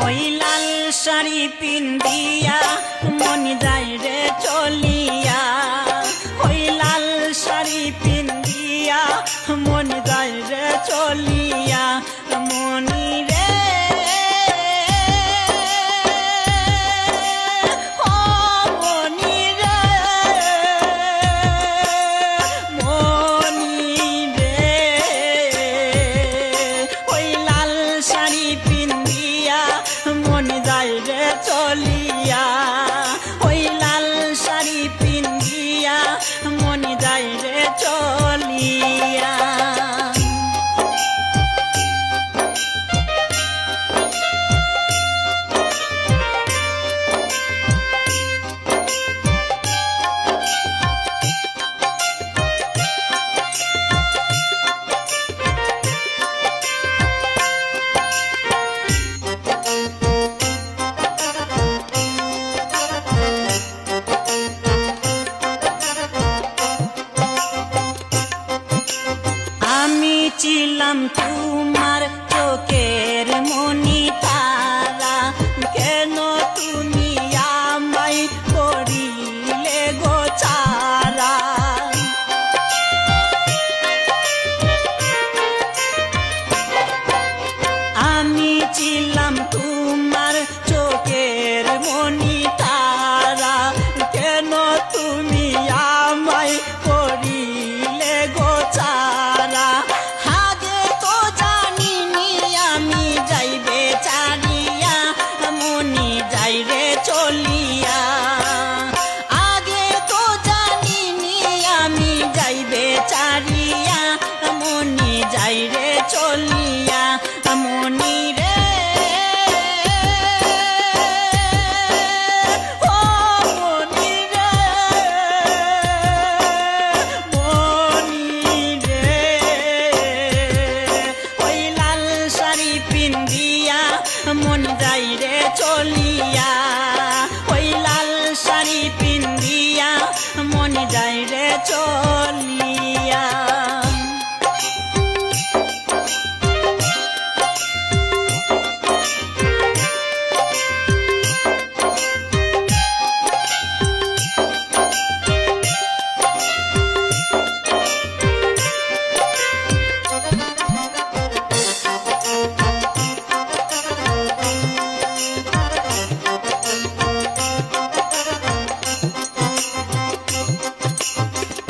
ওই লাল শাড়ি পিন্দিয়া মন যায় রে চলিয়া, ওই লাল শাড়ি পিন্দিয়া মন যায় রে চলিয়া, মনি রে চলিয়া, ওই লাল শাড়ি পিন্দিয়া মন যায় রে চলিয়া। ছিলাম তোমার চোখের মনি তারা, কেন তুমি আমায় করিলে গো ছাড়া। আমি ছিলাম তোমার চোখের মনি তারা, কেন তুমি আমায় করিলে গো ছাড়া। চলিয়া আগে তো জানিনি আমি যাইবে চারিয়া, মনি যাই রে চলিয়া, মনি রে ও মনি রে, মনি রে ওই লাল শাড়ি পিন্দিয়া মন যাই রে চলিয়া, ওই লাল শাড়ি পিন্দিয়া মন যায় রে চলিয়া।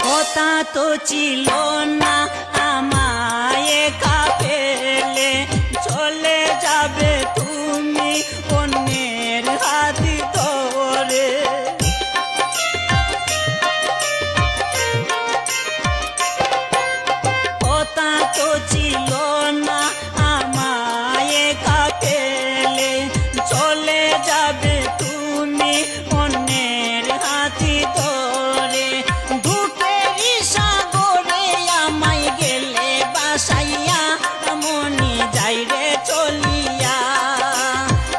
কথা তো ছিল না আমায় একা ফেলে, চলে যাবে তুমি অন্যের হাত ধরে। কথা তো ছিল না আমায় একা ফেলে, চলে যাবে তুমি অন্যের হাত ধরে। সাইয়া মনি যাই রে চলিয়া,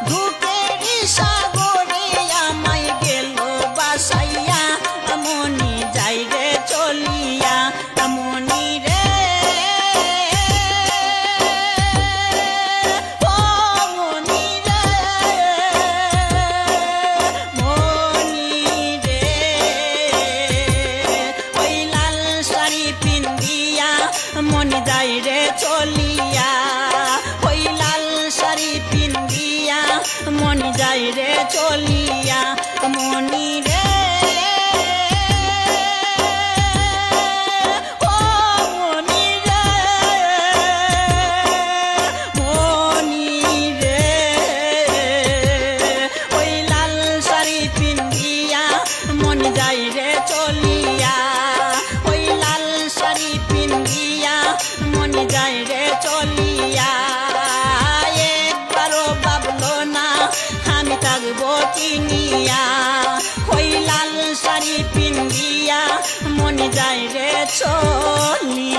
ধূপের সাগরে আমায় গেল বাসাইয়া, মনি যাই রে চলিয়া, মনি রে ও মনি রে, মনি রে ওই লাল শাড়ি পিন্দিয়া মন যায় রে চলিয়া, ওই লাল শাড়ি পিন্দিয়া মন যায় রে চলিয়া, মনি রে ও মনি রে, মনি রে ওই লাল শাড়ি পিন্দিয়া মন যায় রে চলিয়া, ওই লাল শাড়ি পিন্দিয়া মন যায় রে চলিয়া। একবারও ভাবলো না আমি থাকবো চিনিয়া, ওই লাল শাড়ি পিন্দিয়া মন যায় রে চলিয়া।